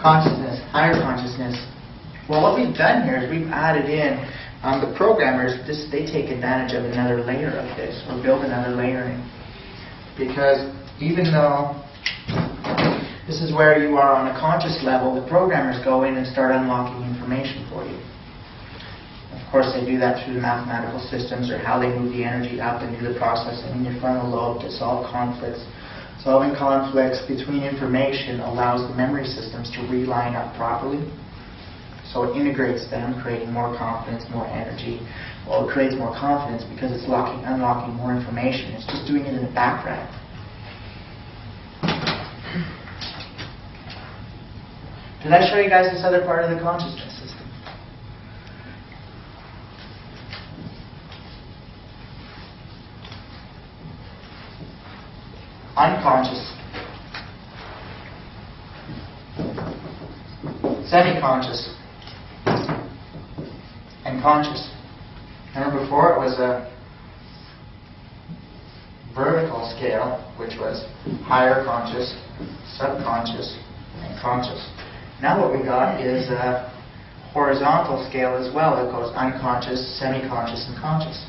consciousness, higher consciousness. Well, what we've done here is we've added in, the programmers, they take advantage of another layer of this, or build another layer in. Because even though this is where you are on a conscious level, the programmers go in and start unlocking information for you. Of course, they do that through the mathematical systems, or how they move the energy up and do the processing in your frontal lobe to solve conflicts. Solving conflicts between information allows the memory systems to reline up properly. So it integrates them, creating more confidence, more energy. Well, it creates more confidence because it's unlocking more information. It's just doing it in the background. Did I show you guys this other part of the consciousness system? Unconscious, semi-conscious, and conscious. Remember before it was a vertical scale, which was higher conscious, subconscious, and conscious. Now what we got is a horizontal scale as well that goes unconscious, semi-conscious, and conscious.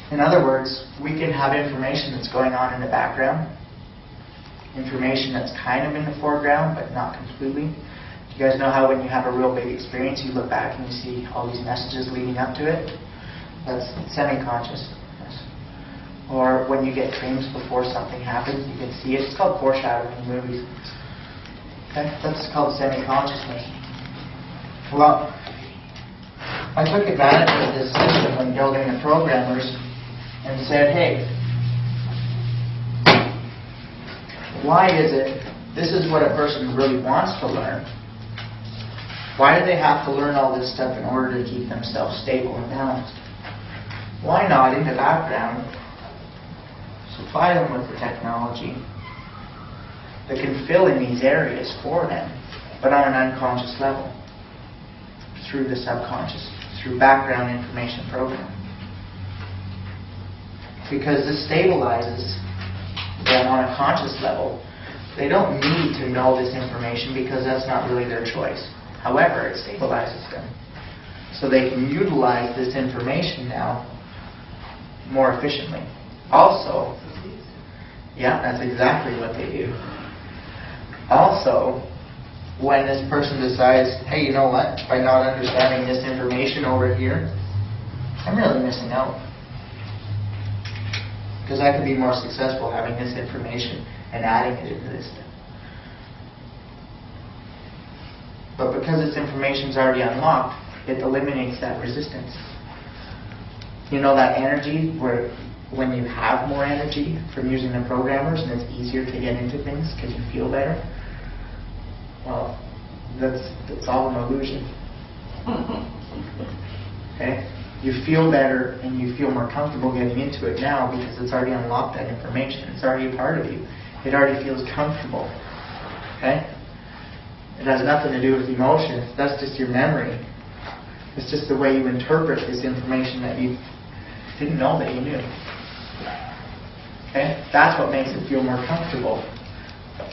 In other words, we can have information that's going on in the background, information that's kind of in the foreground but not completely. You guys know how when you have a real big experience, you look back and you see all these messages leading up to it? That's semi-conscious. Or when you get dreams before something happens, you can see it. It's called foreshadowing in movies. Okay? That's called semi-consciousness. Well, I took advantage of this system when building the programmers and said, hey, why is it this is what a person really wants to learn? Why do they have to learn all this stuff in order to keep themselves stable and balanced? Why not, in the background, supply them with the technology that can fill in these areas for them, but on an unconscious level, through the subconscious, through background information programming. Because this stabilizes them on a conscious level. They don't need to know this information because that's not really their choice. However, it stabilizes them. So they can utilize this information now more efficiently. Also, yeah, that's exactly what they do. Also, when this person decides, hey, you know what, by not understanding this information over here, I'm really missing out. Because I could be more successful having this information and adding it into this thing. But because this information is already unlocked, it eliminates that resistance. You know that energy where when you have more energy from using the programmers and it's easier to get into things because you feel better? Well, that's all an illusion. Okay? You feel better and you feel more comfortable getting into it now because it's already unlocked that information. It's already a part of you. It already feels comfortable. Okay? It has nothing to do with emotions. That's just your memory. It's just the way you interpret this information that you didn't know that you knew. Okay? That's what makes it feel more comfortable.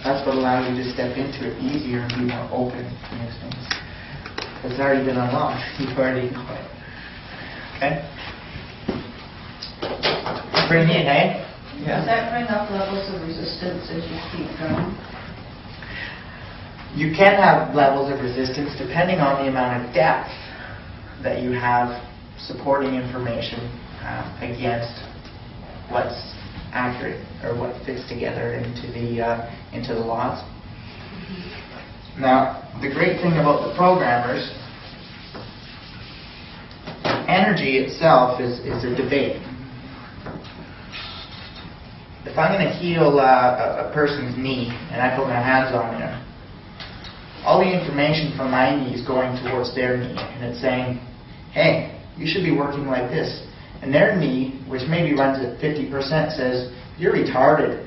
That's what allows you to step into it easier and be more open to these things. It's already been unlocked. You already know it. Okay? Pretty neat, eh? Yeah. Does that bring up levels of resistance as you keep going? You can have levels of resistance depending on the amount of depth that you have supporting information against what's accurate or what fits together into the laws. Now, the great thing about the programmers, energy itself is a debate. If I'm going to heal a person's knee and I put my hands on there, all the information from my knee is going towards their knee, and it's saying, hey, you should be working like this. And their knee, which maybe runs at 50%, says, you're retarded.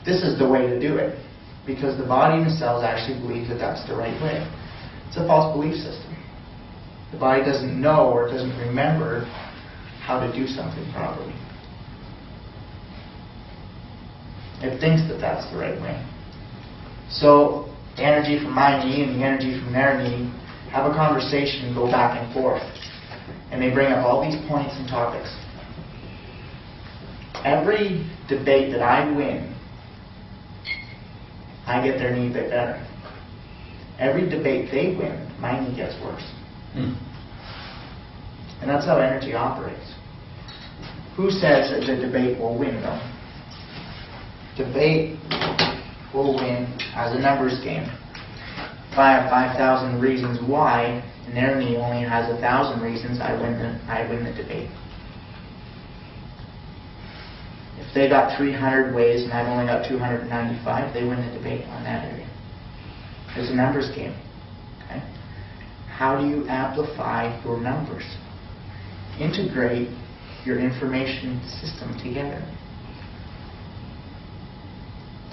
This is the way to do it. Because the body and the cells actually believe that that's the right way. It's a false belief system. The body doesn't know or doesn't remember how to do something properly. It thinks that that's the right way. So the energy from my knee and the energy from their knee, have a conversation and go back and forth. And they bring up all these points and topics. Every debate that I win, I get their knee a bit better. Every debate they win, my knee gets worse. And that's how energy operates. Who says that the debate will win, though? Debate will win as a numbers game. If I have 5,000 reasons why, and their knee only has 1,000 reasons, I win the debate. If they got 300 ways and I've only got 295, they win the debate on that area. It's a numbers game. Okay? How do you amplify your numbers? Integrate your information system together.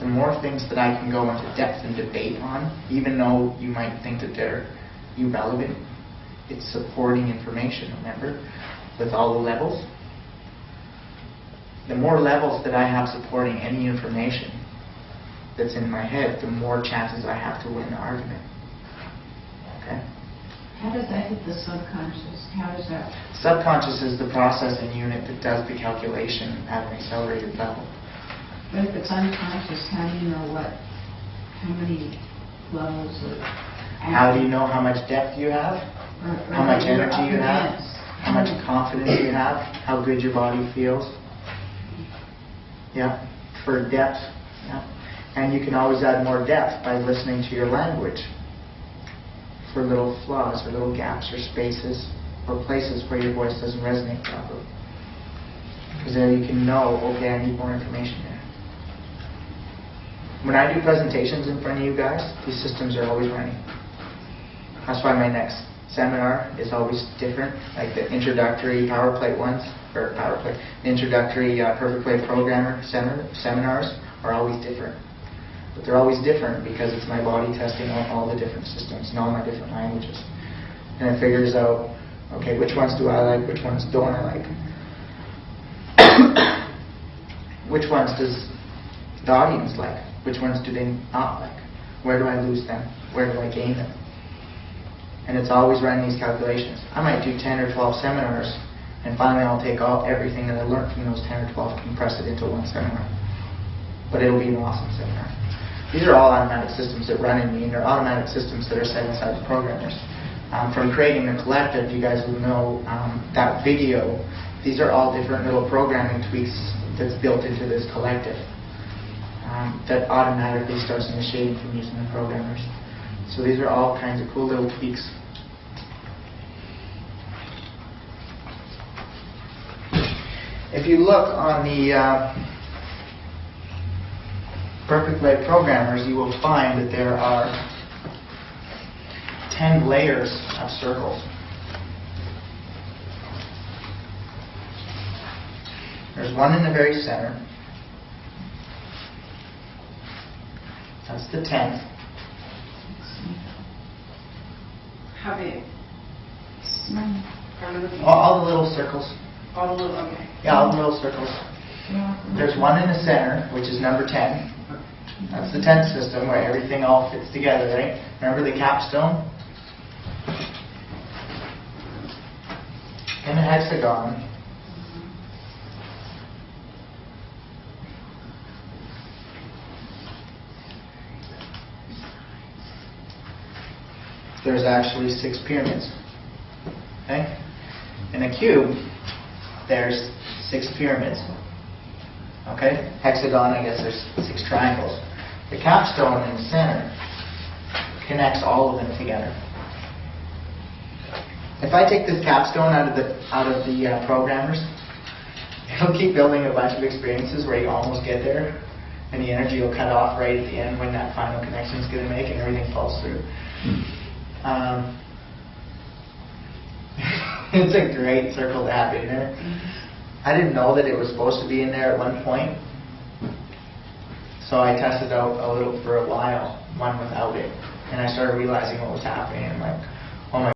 The more things that I can go into depth and debate on, even though you might think that they're irrelevant, it's supporting information, remember, with all the levels. The more levels that I have supporting any information that's in my head, the more chances I have to win the argument. Okay? How does that hit the subconscious? How does that? Subconscious is the processing unit that does the calculation at an accelerated level. But if it's unconscious, how do you know how many levels of... How do you know how much depth you have? How much energy you have? How much confidence you have? How good your body feels? Yeah, for depth. Yeah. And you can always add more depth by listening to your language for little flaws or little gaps or spaces or places where your voice doesn't resonate properly. Because there you can know, okay, I need more information there. When I do presentations in front of you guys, these systems are always running. That's why my next seminar is always different, like the introductory power plate ones, or the introductory Perfect Play Programmer seminars are always different. But they're always different because it's my body testing all the different systems and all my different languages. And it figures out, okay, which ones do I like, which ones don't I like? Which ones does the audience like? Which ones do they not like? Where do I lose them? Where do I gain them? And it's always running these calculations. I might do 10 or 12 seminars, and finally I'll take everything that I learned from those 10 or 12, compress it into one seminar. But it'll be an awesome seminar. These are all automatic systems that run in me, and they're automatic systems that are set inside the programmers. From creating the collective, you guys will know that video, these are all different little programming tweaks that's built into this collective that automatically starts initiating from using the programmers. So these are all kinds of cool little tweaks. If you look on the Perfect Play Programmers, you will find that there are 10 layers of circles. There's one in the very center. That's the 10th. How big? All the little circles. All the little, okay. Yeah, all the little circles. There's one in the center, which is number 10. That's the 10th system where everything all fits together, right? Remember the capstone? In a hexagon. There's actually 6 pyramids. Okay? In a cube, there's 6 pyramids. Okay? Hexagon, I guess there's 6 triangles. The capstone in the center connects all of them together. If I take this capstone out of the programmers, it'll keep building a bunch of experiences where you almost get there, and the energy will cut off right at the end when that final connection is going to make and everything falls through. It's a great circle to have in there. I didn't know that it was supposed to be in there at one point, so I tested out a little for a while, one without it, and I started realizing what was happening. I'm like,